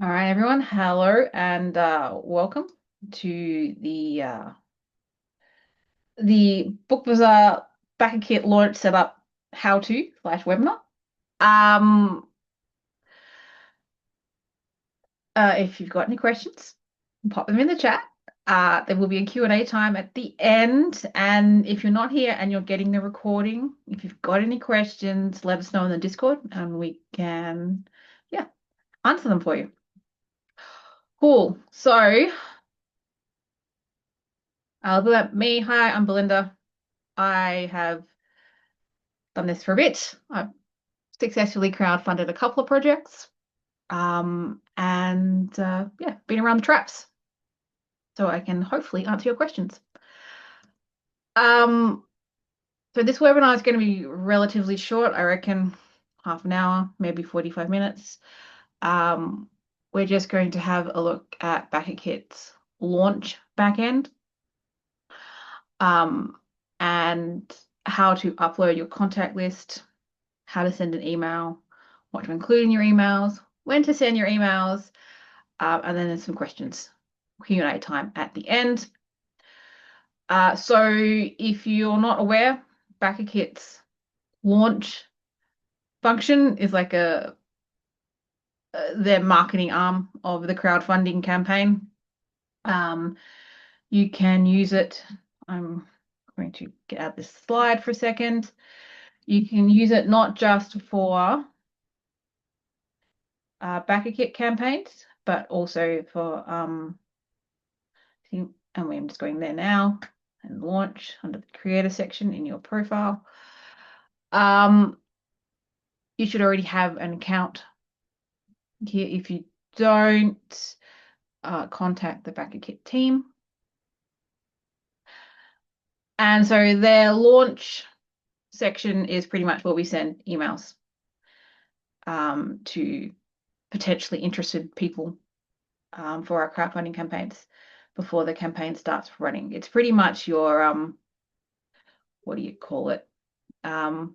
All right, everyone. Hello and welcome to the Book Bazaar BackerKit Launch Setup How To slash webinar. Um, if you've got any questions, pop them in the chat. There will be a Q&A time at the end. And if you're not here and you're getting the recording, if you've got any questions, let us know in the Discord and we can, yeah, answer them for you. Cool. So, a little about me. Hi, I'm Belinda. I have done this for a bit. I've successfully crowdfunded a couple of projects, and yeah, been around the traps, so I can hopefully answer your questions. Um, so this webinar is going to be relatively short. I reckon half an hour, maybe 45 minutes. We're just going to have a look at BackerKit's launch backend, um, and how to upload your contact list, how to send an email, what to include in your emails, when to send your emails, and then there's some questions, Q&A time at the end. So if you're not aware, BackerKit's launch function is like their marketing arm of the crowdfunding campaign. You can use it. I'm going to get out this slide for a second. You can use it not just for BackerKit campaigns, but also for and I'm just going there now and launch under the creator section in your profile. You should already have an account here. If you don't, contact the BackerKit team. And so their launch section is pretty much where we send emails to potentially interested people for our crowdfunding campaigns before the campaign starts running. It's pretty much your what do you call it? What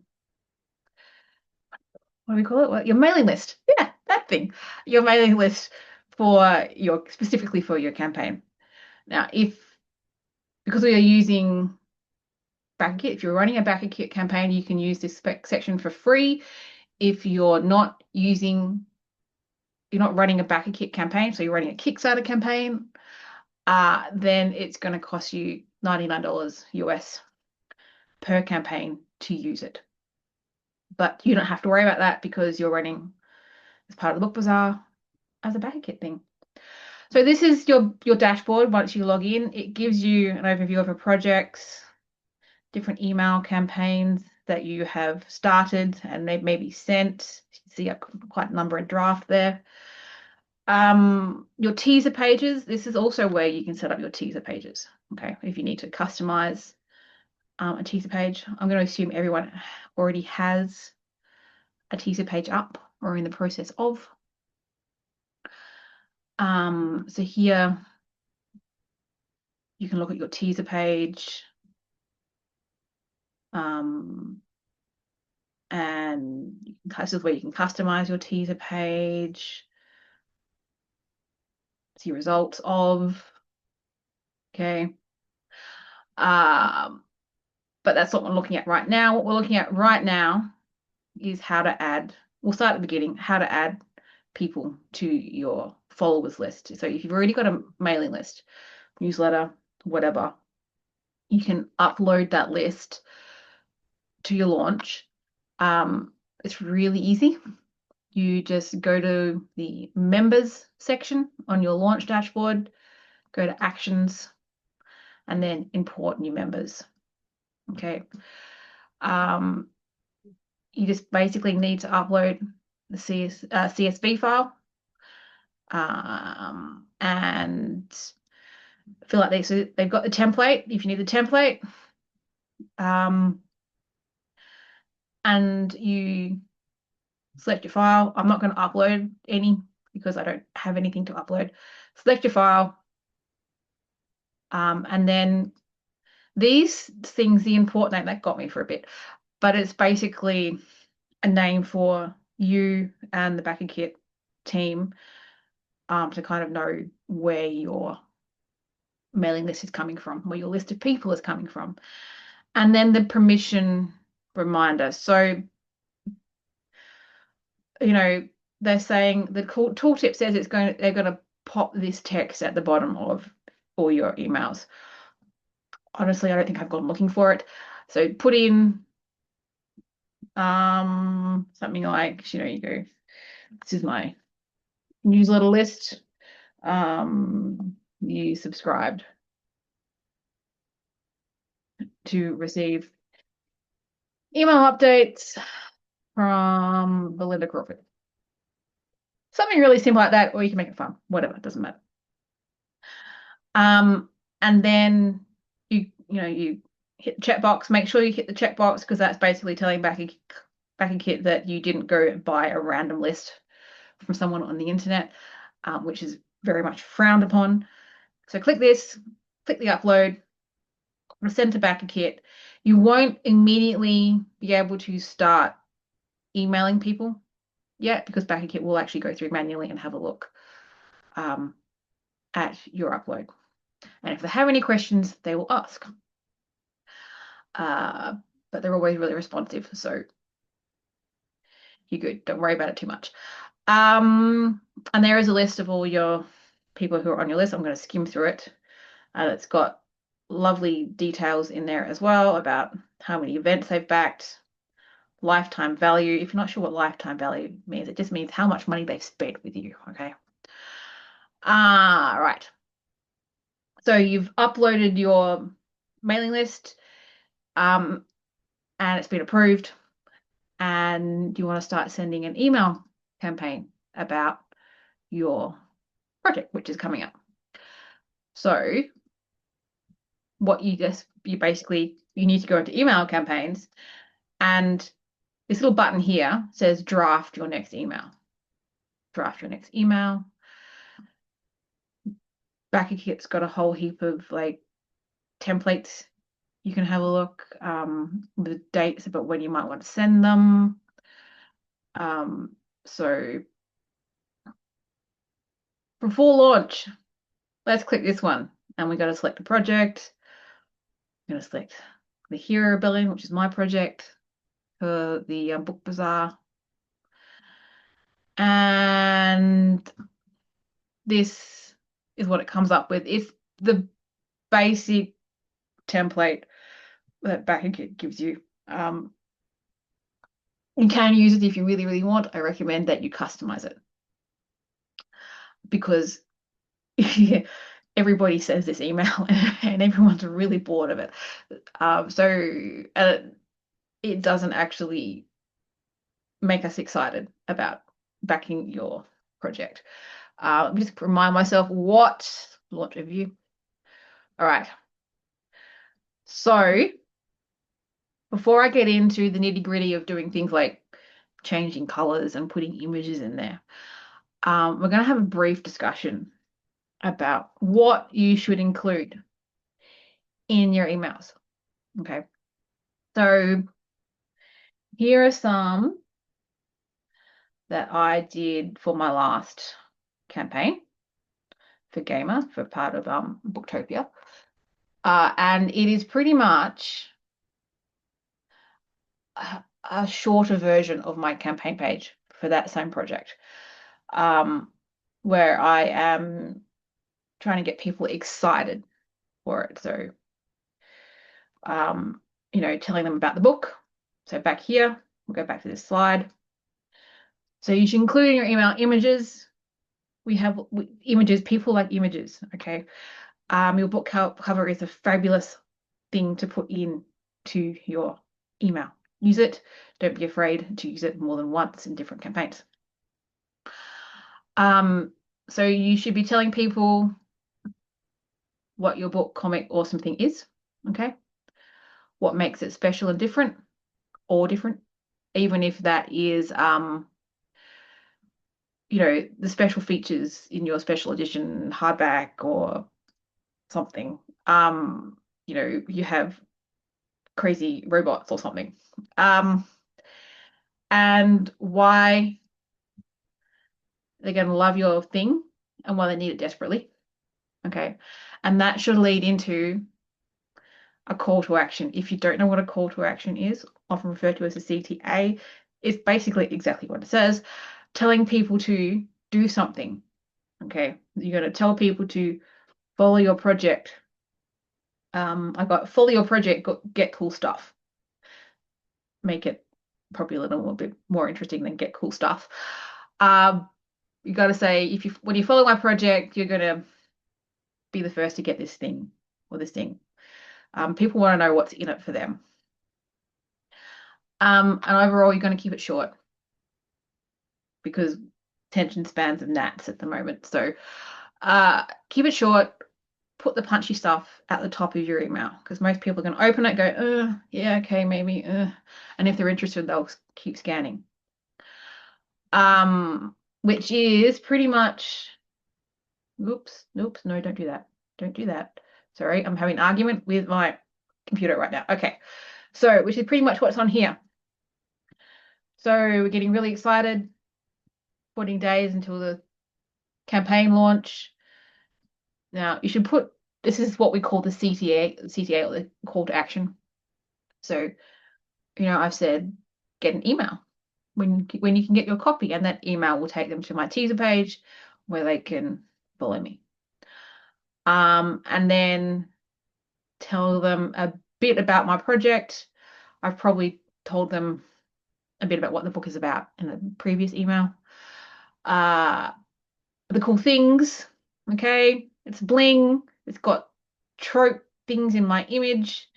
do we call it? Well, your mailing list. Yeah, that thing. Your mailing list for specifically for your campaign. Now, because we are using BackerKit, if you're running a BackerKit campaign, you can use this section for free. If you're not running a BackerKit campaign, so you're running a Kickstarter campaign, then it's going to cost you $99 US per campaign to use it. But you don't have to worry about that because you're running as part of the Book Bazaar as a BackerKit thing. So this is your dashboard. Once you log in, it gives you an overview of your projects, different email campaigns that you have started and they may be sent. You can see quite a number in draft there. Your teaser pages. This is also where you can set up your teaser pages. Okay, if you need to customize a teaser page. I'm going to assume everyone already has a teaser page up or in the process of. So here you can look at your teaser page, and this is where you can customize your teaser page, see results of. Okay. But that's what we're looking at right now. What we're looking at right now is how to add, we'll start at the beginning, how to add people to your followers list. So if you've already got a mailing list, newsletter, whatever, you can upload that list to your launch. It's really easy. You just go to the members section on your launch dashboard, go to actions, and then import new members. Okay. You just basically need to upload the CSV file and fill out these. So they've got the template if you need the template. And you select your file. I'm not going to upload any because I don't have anything to upload. Select your file. And then these things, the import name, that got me for a bit, but it's basically a name for you and the BackerKit team to kind of know where your mailing list is coming from, where your list of people is coming from. And then the permission reminder. So, they're saying the tooltip says they're going to pop this text at the bottom of all your emails. Honestly, I don't think I've gone looking for it. So put in something like, you go, this is my newsletter list. You subscribed to receive email updates from Belinda Crawford. Something really simple like that, or you can make it fun, whatever, it doesn't matter. And then you hit the checkbox. Make sure you hit the checkbox because that's basically telling BackerKit that you didn't go buy a random list from someone on the internet, which is very much frowned upon. So click this, click the upload, send to BackerKit. You won't immediately be able to start emailing people yet because BackerKit will actually go through manually and have a look at your upload. And if they have any questions, they will ask. But they're always really responsive, so you're good. Don't worry about it too much. And there is a list of all your people who are on your list. I'm going to skim through it. It's got lovely details in there as well about how many events they've backed, lifetime value. If you're not sure what lifetime value means, it just means how much money they've spent with you, okay? Right. So you've uploaded your mailing list, and it's been approved, and you want to start sending an email campaign about your project, which is coming up. So what you need to go into email campaigns, and this little button here says draft your next email. Draft your next email. BackerKit's got a whole heap of like templates. You can have a look with dates about when you might want to send them. So before launch, let's click this one, and we got to select a project. I'm going to select the Hero Billing, which is my project for the Book Bazaar. And this is what it comes up with. It's the basic template that BackerKit gives you. You can use it if you really, really want. I recommend that you customize it because everybody sends this email and everyone's really bored of it. So it doesn't actually make us excited about backing your project. Just remind myself what launch review. All right. So before I get into the nitty-gritty of doing things like changing colors and putting images in there, we're going to have a brief discussion about what you should include in your emails. Okay. So here are some that I did for my last campaign for Gamer, for part of Booktopia. And it is pretty much a shorter version of my campaign page for that same project, where I am trying to get people excited for it. So, telling them about the book. So back here, we'll go back to this slide. So you should include in your email images. We have images, people like images, okay? Your book cover is a fabulous thing to put in to your email. Use it. Don't be afraid to use it more than once in different campaigns. So you should be telling people what your book, comic, awesome thing is, okay? What makes it special and different, or different, even if that is, the special features in your special edition hardback or something. You have crazy robots or something. And why they're going to love your thing and why they need it desperately. Okay. And that should lead into a call to action. If you don't know what a call to action is, often referred to as a CTA, it's basically exactly what it says, telling people to do something. Okay. You're going to tell people to follow your project. I got follow your project, get cool stuff. Make it probably a little bit more interesting than get cool stuff. You got to say when you follow my project, you're going to be the first to get this thing or this thing. People want to know what's in it for them. And overall, you're going to keep it short because attention spans of gnats at the moment. So keep it short. Put the punchy stuff at the top of your email because most people are going to open it, go, yeah, okay, maybe, and if they're interested, they'll keep scanning. Which is pretty much, oops, no, don't do that. Don't do that. Sorry, I'm having an argument with my computer right now. Okay, so which is pretty much what's on here. So we're getting really excited. 14 days until the campaign launch. Now you should put, this is what we call the CTA or the call to action. So, I've said get an email when you can get your copy, and that email will take them to my teaser page where they can follow me. And then tell them a bit about my project. I've probably told them a bit about what the book is about in a previous email. The cool things, okay? It's bling. It's got trope things in my image.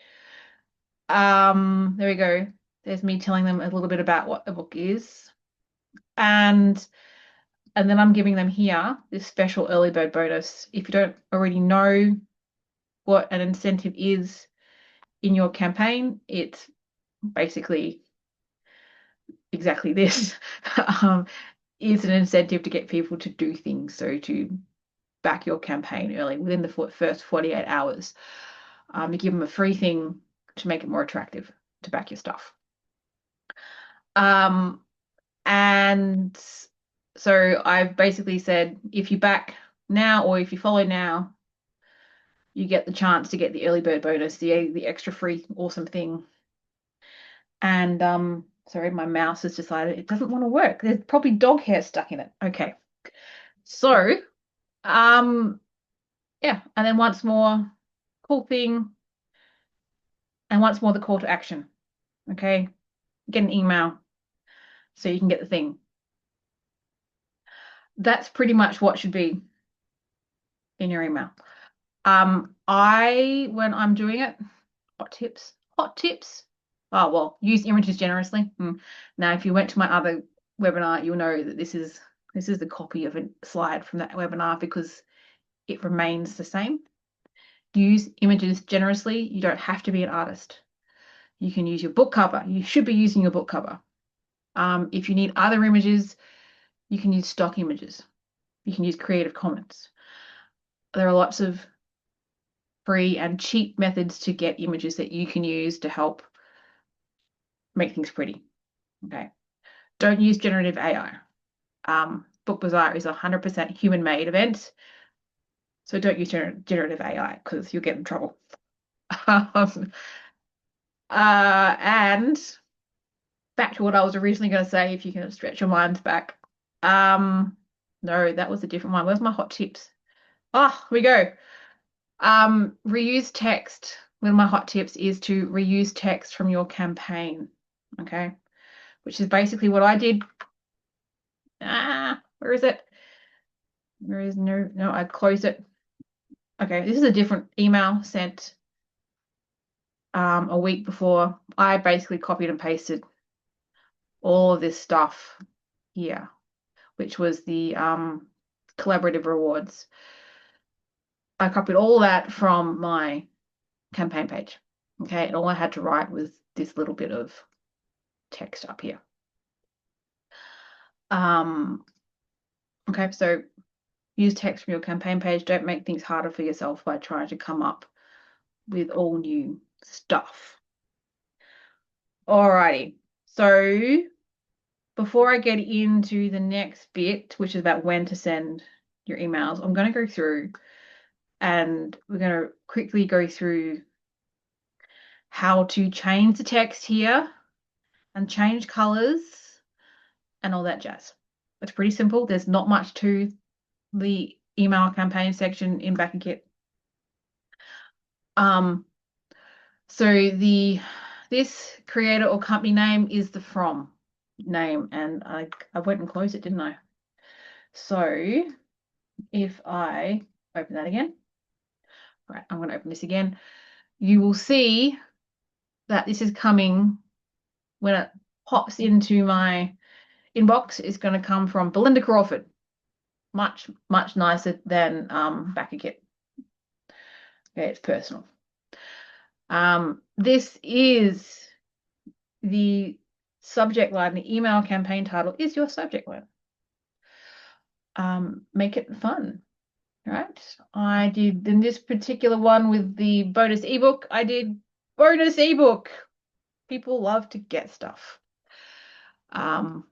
There we go. There's me telling them a little bit about what the book is. And then I'm giving them here this special early bird bonus. If you don't already know what an incentive is in your campaign, it's basically exactly this. Is an incentive to get people to do things. So to back your campaign early within the first 48 hours. You give them a free thing to make it more attractive to back your stuff. And so I've basically said if you back now or if you follow now, you get the chance to get the early bird bonus, the extra free awesome thing. And sorry, my mouse has decided it doesn't want to work. There's probably dog hair stuck in it. Okay. So yeah, and then once more, cool thing, and once more the call to action. Okay, get an email so you can get the thing. That's pretty much what should be in your email. When I'm doing it, hot tips. Oh, well, use images generously. Now, if you went to my other webinar, you'll know that this is the copy of a slide from that webinar because it remains the same. Use images generously. You don't have to be an artist. You can use your book cover. You should be using your book cover. If you need other images, you can use stock images. You can use Creative Commons. There are lots of free and cheap methods to get images that you can use to help make things pretty. Okay. Don't use generative AI. Book Bazaar is a 100% human-made event. So don't use generative AI because you'll get in trouble. And back to what I was originally going to say, if you can stretch your minds back. No, that was a different one. Where's my hot tips? Oh, here we go. Reuse text. One of my hot tips is to reuse text from your campaign. Okay. Which is basically what I did. Where is it? There is no, I closed it. Okay, this is a different email sent a week before. I basically copied and pasted all of this stuff here, which was the collaborative rewards. I copied all that from my campaign page. Okay, and all I had to write was this little bit of text up here. Okay, so use text from your campaign page. Don't make things harder for yourself by trying to come up with all new stuff. Alrighty, so before I get into the next bit, which is about when to send your emails, I'm going to go through and we're going to quickly go through how to change the text here and change colors and all that jazz. It's pretty simple. There's not much to the email campaign section in BackerKit. So this creator or company name is the from name, and I went and closed it, didn't I? So if I open that again, right, I'm going to open this again. You will see that this is coming when it pops into my inbox. It's going to come from Belinda Crawford. Much nicer than BackerKit. Okay, it's personal. This is the subject line. The email campaign title is your subject line. Make it fun, right? I did in this particular one with the bonus ebook. I did bonus ebook. People love to get stuff. And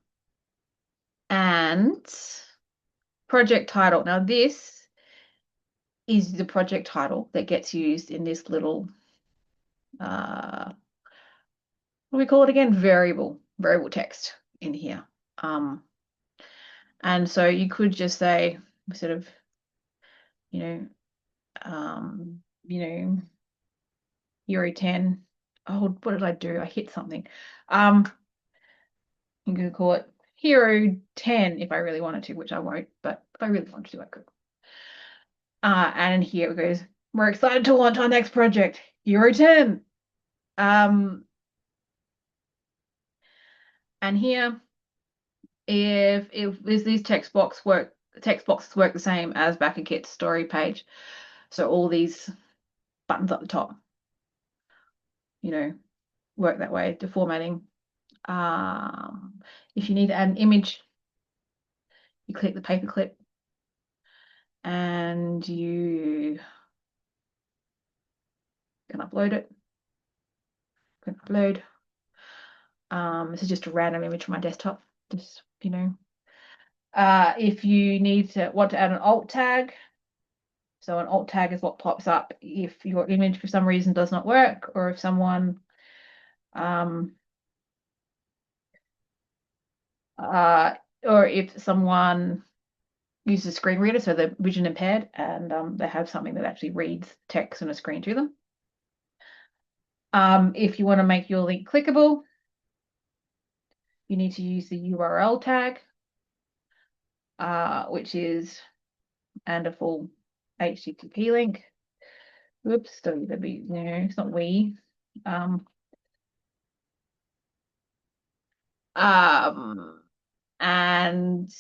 project title. Now this is the project title that gets used in this little what do we call it again? Variable text in here. And so you could just say sort of, you know, Euro 10. Oh, what did I do? I hit something. You could call it Hero 10 if I really wanted to, which I won't, but if I really wanted to, I could. And here it goes. We're excited to launch our next project, Hero 10. And here, if these text boxes work the same as BackerKit's story page. So all these buttons up the top, work that way. The formatting. If you need to add an image, you click the paperclip and you can upload it. Click upload. This is just a random image from my desktop. Just, if you want to add an alt tag, so an alt tag is what pops up if your image for some reason does not work, or if someone or if someone uses a screen reader, so they're vision impaired and they have something that actually reads text on a screen to them. If you want to make your link clickable, you need to use the URL tag, which is and a full HTTP link. Oops, it's not we. And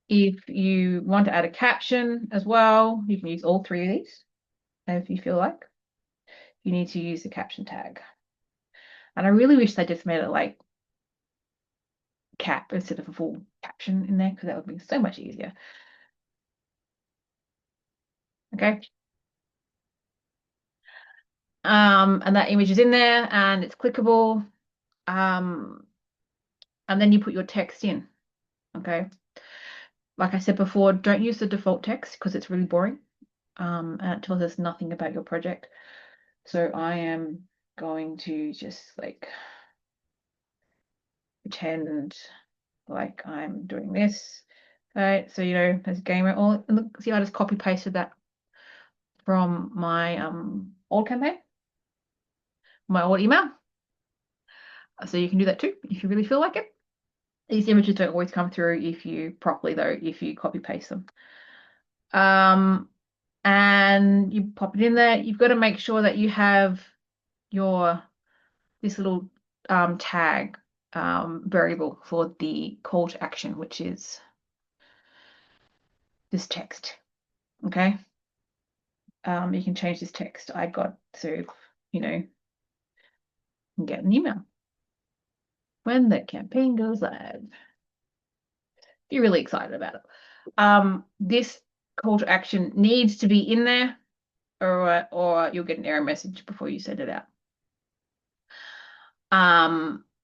if you want to add a caption as well, you can use all three of these if you feel like. You need to use the caption tag. And I really wish they just made it like cap instead of a full caption in there, because that would be so much easier. Okay. And that image is in there and it's clickable. And then you put your text in. Okay. Like I said before, don't use the default text because it's really boring. And it tells us nothing about your project. So I am going to just like pretend like I'm doing this. Right, so there's a gamer. All look, see, I just copy pasted that from my old campaign, my old email. So you can do that too if you really feel like it. These images don't always come through if you copy paste them. And you pop it in there. You've got to make sure that you have this little tag variable for the call to action, which is this text. Okay. You can change this text. I got to, get an email when the campaign goes live. Be really excited about it. This call to action needs to be in there, or you'll get an error message before you send it out.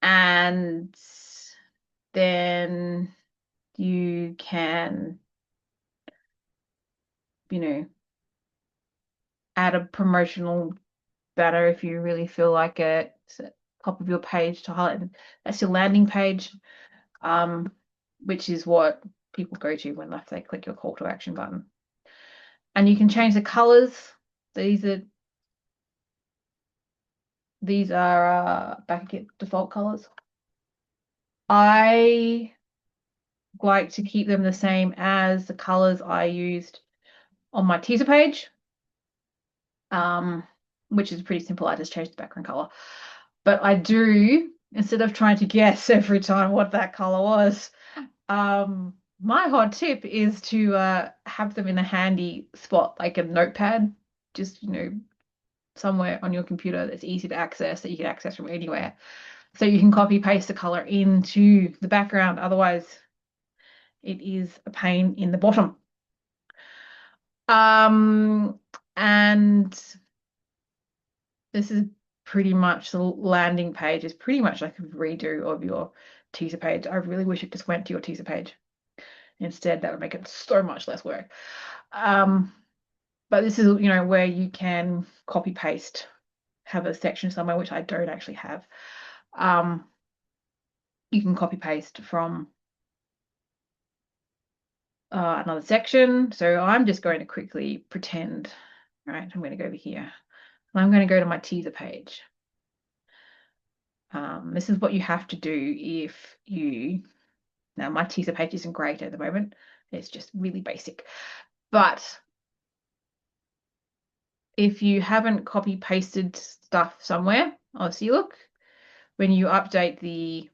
And then you can add a promotional banner if you really feel like it. Top of your page to highlight. That's your landing page, which is what people go to when they click your call to action button. And you can change the colors. These are BackerKit default colors. I like to keep them the same as the colors I used on my teaser page, which is pretty simple. I just changed the background color. But I do, instead of trying to guess every time what that color was, my hot tip is to have them in a handy spot, like a notepad, just, somewhere on your computer that's easy to access, that you can access from anywhere. So you can copy paste the color into the background. Otherwise, it is a pain in the bottom. And this is pretty much the landing page. Is pretty much like a redo of your teaser page. I really wish it just went to your teaser page instead. That would make it so much less work. But this is, where you can copy paste, have a section somewhere, which I don't actually have. You can copy paste from another section. So I'm just going to quickly pretend, right? I'm going to go over here. I'm going to go to my teaser page. This is what you have to do if now my teaser page isn't great at the moment. It's just really basic. But if you haven't copy pasted stuff somewhere, oh, see, look, when you update the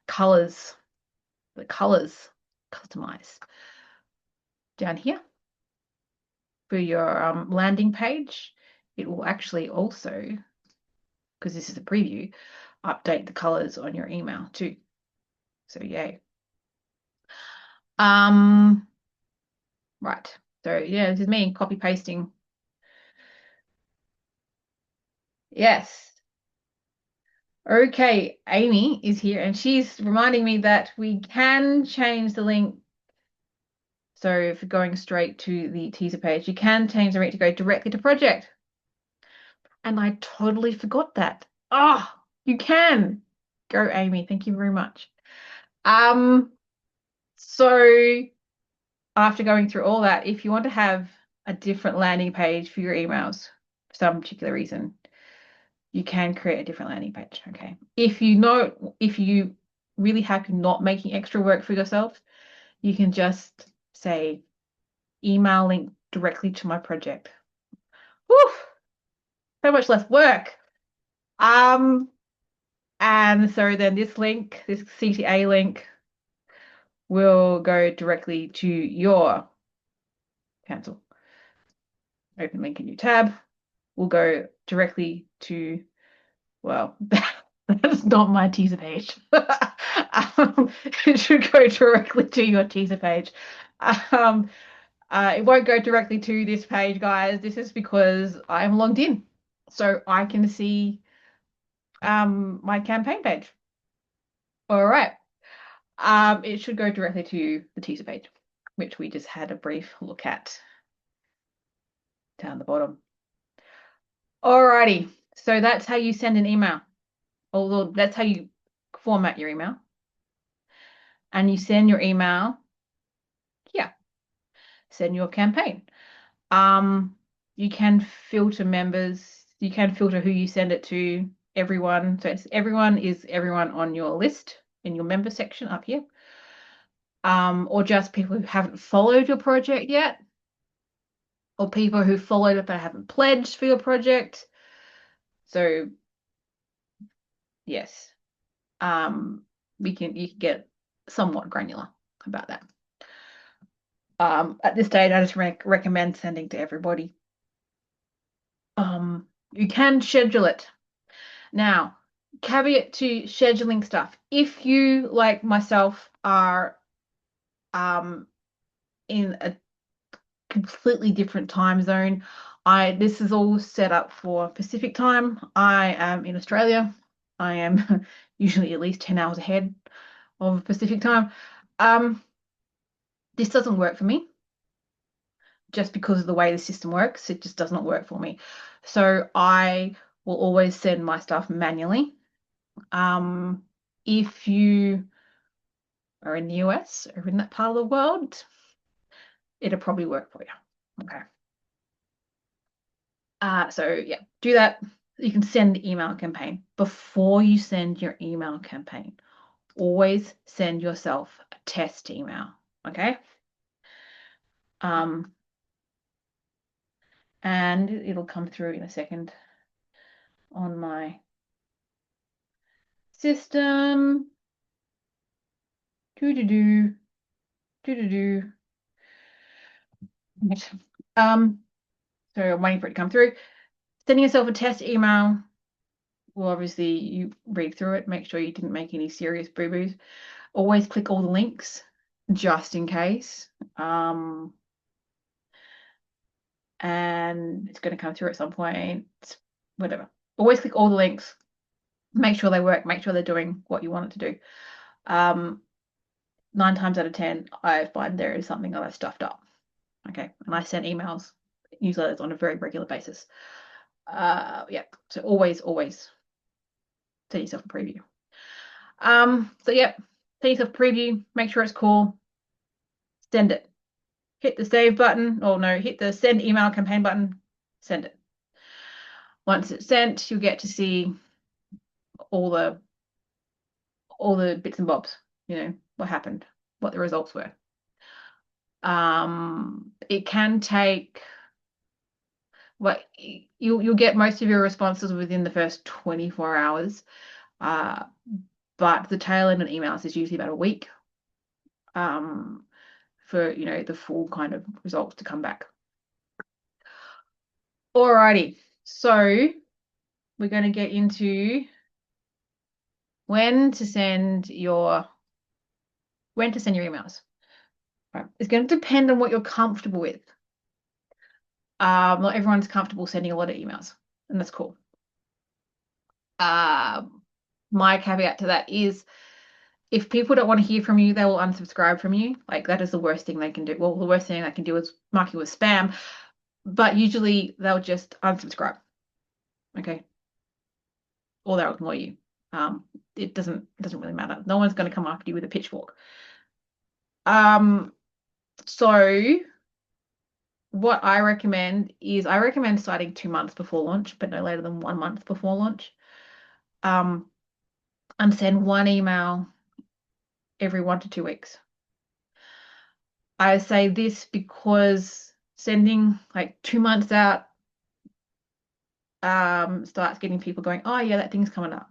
colors customize down here for your landing page, it will actually also, because this is a preview, update the colors on your email too. So yay. Right. So yeah, this is me copy pasting. Yes. Okay, Amy is here and she's reminding me that we can change the link. So if you're going straight to the teaser page, you can change the link to go directly to project. And I totally forgot that. Oh, you can. Go, Amy. Thank you very much. So after going through all that, if you want to have a different landing page for your emails for some particular reason, you can create a different landing page. Okay. If you really happy not making extra work for yourself, you can just say email link directly to my project. Whew, so much less work. And so then this CTA link, will go directly to your cancel. Open link in new tab. Will go directly to, well, that's not my teaser page. It should go directly to your teaser page. It won't go directly to this page, guys. This is because I'm logged in. So I can see my campaign page. All right. It should go directly to the teaser page, which we just had a brief look at down the bottom. Alrighty, so that's how you send an email. Although that's how you format your email. And you send your email here. Send your campaign. You can filter members. You can filter who you send it to. Everyone. So everyone is everyone on your list in your member section up here. Or just people who haven't followed your project yet. Or people who followed it but haven't pledged for your project. So yes, you can get somewhat granular about that. At this stage, I just recommend sending to everybody. You can schedule it. Now, caveat to scheduling stuff. If you, like myself, are in a completely different time zone, this is all set up for Pacific time. I am in Australia. I am usually at least 10 hours ahead of Pacific time. This doesn't work for me. just because of the way the system works. It just does not work for me. So I will always send my stuff manually. If you are in the US or in that part of the world, it'll probably work for you. Okay. So yeah, do that. You can send the email campaign. Before you send your email campaign, always send yourself a test email. Okay. And it'll come through in a second on my system. Do-do-do. Do-do-do. So I'm waiting for it to come through. Sending yourself a test email. Well, obviously you read through it, make sure you didn't make any serious boo-boos. Always click all the links just in case. And it's going to come through at some point, whatever. Always click all the links, make sure they work, make sure they're doing what you want it to do. 9 times out of 10, I find there is something that I've stuffed up. Okay, and I send emails, newsletters on a very regular basis. Yeah, so always send yourself a preview. So yeah, send yourself a preview, make sure it's cool, send it. Hit the save button, or no, hit the send email campaign button, send it. Once it's sent, you'll get to see all the bits and bobs, what happened, what the results were. It can take you'll get most of your responses within the first 24 hours. But the tail end of emails is usually about a week for the full kind of results to come back. Alrighty, so we're going to get into when to send your emails. Right. It's going to depend on what you're comfortable with. Not everyone's comfortable sending a lot of emails, and that's cool. My caveat to that is if people don't want to hear from you, they will unsubscribe from you. Like, that is the worst thing they can do. Well, the worst thing they can do is mark you as spam, but usually they'll just unsubscribe. Okay. Or they'll ignore you. It doesn't really matter. No one's going to come after you with a pitchfork. So what I recommend is starting 2 months before launch, but no later than 1 month before launch. And send one email every 1 to 2 weeks. I say this because sending like 2 months out starts getting people going, oh yeah, that thing's coming up.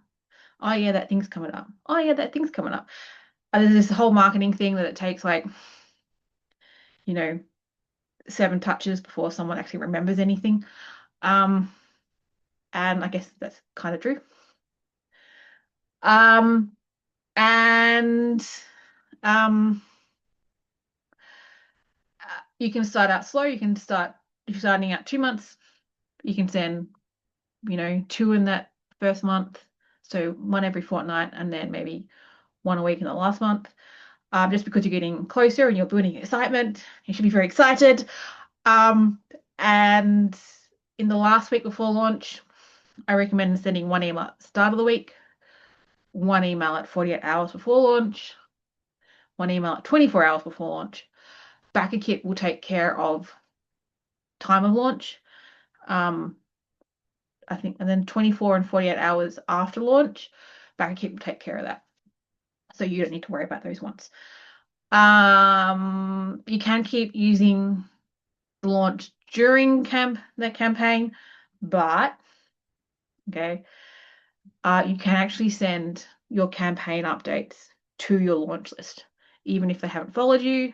Oh yeah, that thing's coming up. Oh yeah, that thing's coming up. And there's this whole marketing thing that it takes like 7 touches before someone actually remembers anything. And I guess that's kind of true. You can start out slow. You can start, if you're starting out 2 months, you can send 2 in that first month, so 1 every fortnight, and then maybe 1 a week in the last month. Just because you're getting closer and you're building excitement, you should be very excited. And in the last week before launch, I recommend sending 1 email at the start of the week, 1 email at 48 hours before launch, 1 email at 24 hours before launch. BackerKit will take care of time of launch. I think, and then 24 and 48 hours after launch, BackerKit will take care of that. So you don't need to worry about those ones. You can keep using the launch during the campaign, but okay, you can actually send your campaign updates to your launch list, even if they haven't followed you,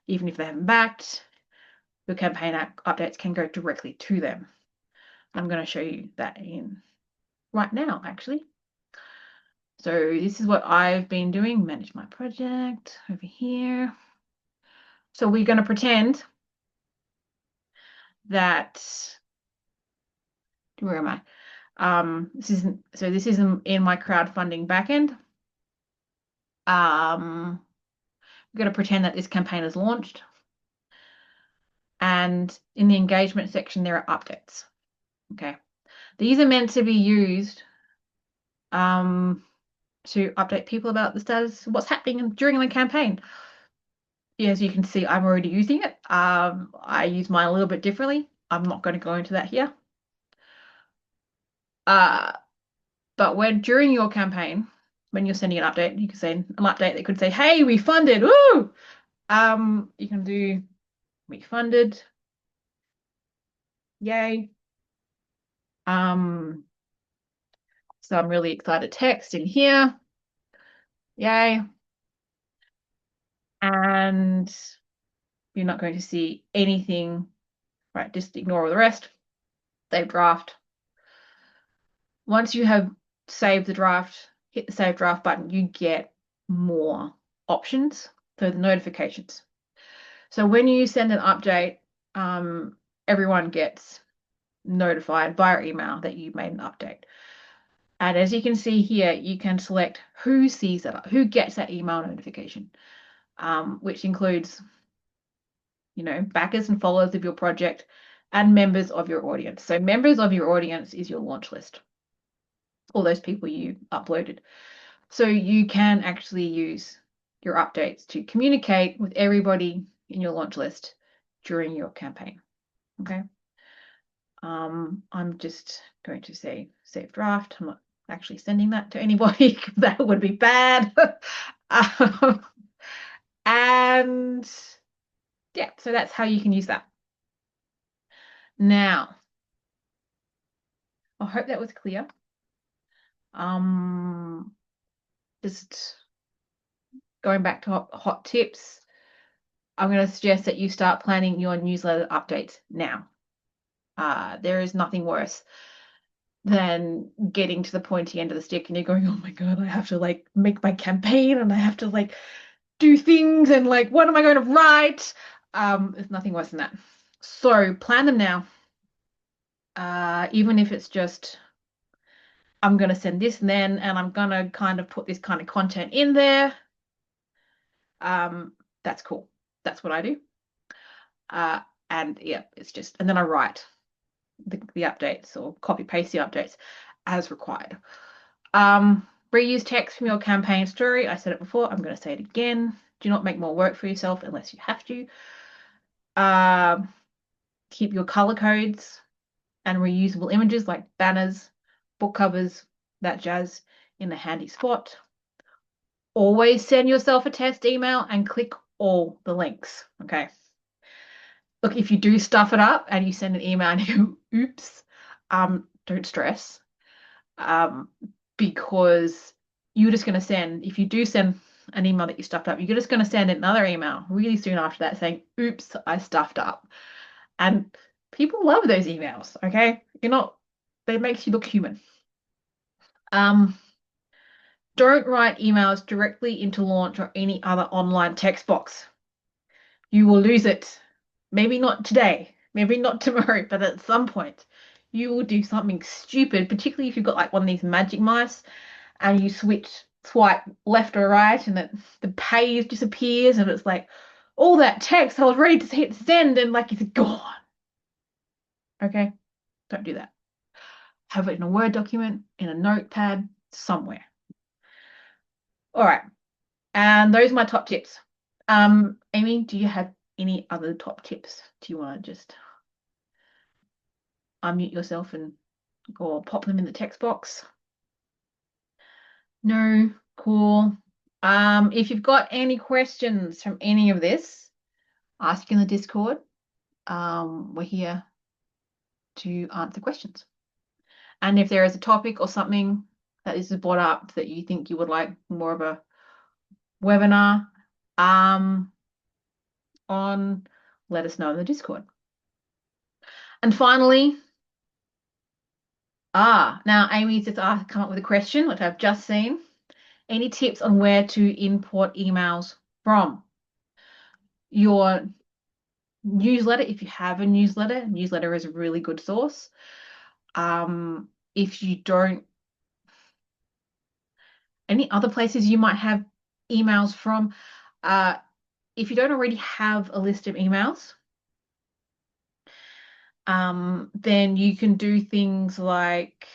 even if they haven't backed. Your campaign updates can go directly to them. I'm going to show you that right now, actually. So this is what I've been doing. Manage my project over here. So we're going to pretend that, where am I? This isn't in my crowdfunding backend. We're going to pretend that this campaign is launched. And in the engagement section, there are updates. Okay. These are meant to be used to update people about the status, what's happening during the campaign. As you can see, I'm already using it. I use mine a little bit differently. I'm not going to go into that here. But when during your campaign, when you're sending an update, you can send an update that could say, "Hey, we funded!" Woo! You can do "we funded," yay. So I'm really excited text in here, yay. And you're not going to see anything, right? Just ignore all the rest. Save draft. Once you have saved the draft, hit the save draft button, you get more options. So the notifications. So when you send an update, everyone gets notified via email that you made an update. And as you can see here, you can select who sees that, who gets that email notification, which includes, backers and followers of your project and members of your audience. So members of your audience is your launch list, all those people you uploaded. So you can actually use your updates to communicate with everybody in your launch list during your campaign. Okay. I'm just going to say save draft. I'm not actually sending that to anybody because that would be bad. And yeah, so that's how you can use that. Now, I hope that was clear. Just going back to hot tips, I'm going to suggest that you start planning your newsletter updates now. There is nothing worse than getting to the pointy end of the stick and you're going, oh my God, I have to make my campaign and I have to do things and what am I going to write? There's nothing worse than that. So plan them now. Even if it's just, I'm going to send this then, and I'm going to kind of put this kind of content in there. That's cool. That's what I do. And yeah, and then I write the updates or copy paste the updates as required. Reuse text from your campaign story. I said it before. I'm going to say it again. Do not make more work for yourself unless you have to. Keep your color codes and reusable images like banners, book covers, that jazz in a handy spot. Always send yourself a test email and click all the links. Okay. Look, if you do stuff it up and you send an email and you oops, don't stress. Because you're just going to send, if you do send an email that you stuffed up, you're just going to send another email really soon after that saying, oops, I stuffed up. And people love those emails, okay? They makes you look human. Don't write emails directly into Launch or any other online text box. You will lose it. Maybe not today, maybe not tomorrow, but at some point you will do something stupid, particularly if you've got one of these magic mice and you swipe left or right and the page disappears and it's all that text I was ready to hit send and it's gone. Okay, don't do that. Have it in a Word document, in a notepad, somewhere. All right, and those are my top tips. Amy, do you have any other top tips? Do you want to just unmute yourself or pop them in the text box? No, cool. If you've got any questions from any of this, ask in the Discord. We're here to answer questions. And if there is a topic or something that is brought up that you think you would like more of a webinar on, let us know in the Discord. And finally, now Amy's just come up with a question, which I've just seen. Any tips on where to import emails from? Your newsletter, if you have a newsletter is a really good source. If you don't, any other places you might have emails from, if you don't already have a list of emails, Then you can do things like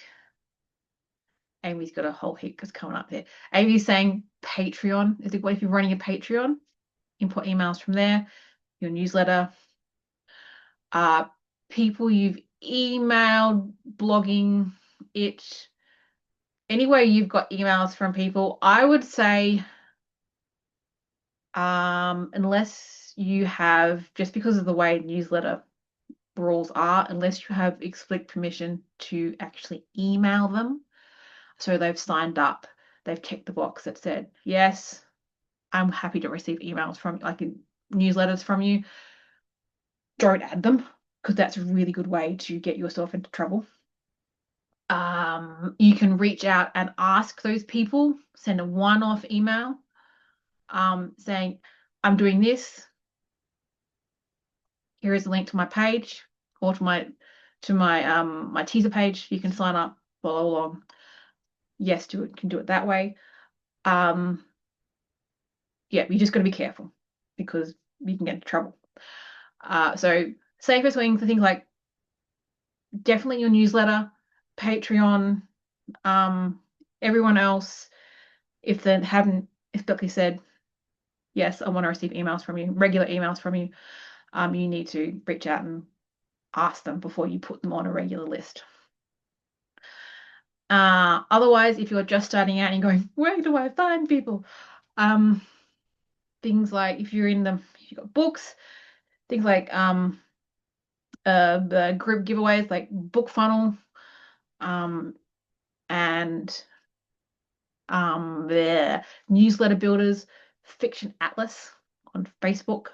Amy's got a whole heap that's coming up there. Amy's saying Patreon. Is it what if you're running a Patreon? Import emails from there, your newsletter, people you've emailed, blogging it, anywhere you've got emails from people. I would say, unless you have, just because of the way newsletter rules are, unless you have explicit permission to actually email them. So they've signed up, they've checked the box that said, yes, I'm happy to receive emails from, like, newsletters from you. Don't add them, because that's a really good way to get yourself into trouble. You can reach out and ask those people, send a one-off email, saying, I'm doing this. Here is a link to my page or to my teaser page. You can sign up, follow along. Yes, can do it that way. Yeah, you just got to be careful because you can get into trouble. So safest things are things like definitely your newsletter, Patreon, everyone else. If Beckley said, yes, I want to receive emails from you, regular emails from you, you need to reach out and ask them before you put them on a regular list. Otherwise, if you're just starting out and you're going, where do I find people? Things like if you've got books, things like the group giveaways like Book Funnel, and the newsletter builders, Fiction Atlas on Facebook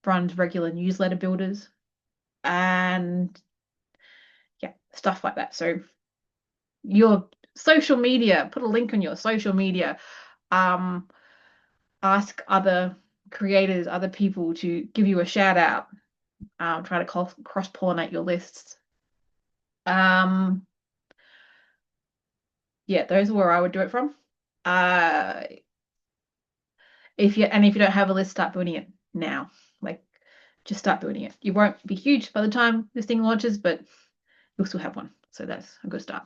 runs regular newsletter builders, and yeah, stuff like that. So your social media, put a link on your social media. Ask other creators, other people to give you a shout out. Try to cross-pollinate your lists. Yeah, those are where I would do it from. If you don't have a list, start building it now. Like, just start building it. You won't be huge by the time this thing launches, but you'll still have one. So that's a good start.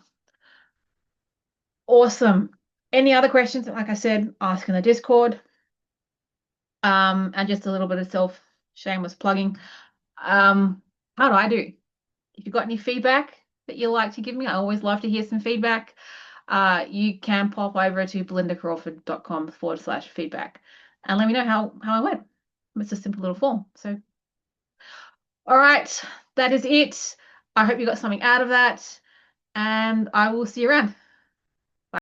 Awesome. Any other questions? Like I said, ask in the Discord. And just a little bit of shameless plugging. How do I do? If you've got any feedback that you'd like to give me, I always love to hear some feedback. You can pop over to belindacrawford.com/feedback and let me know how I went. It's a simple little form. So, all right, that is it. I hope you got something out of that, and I will see you around.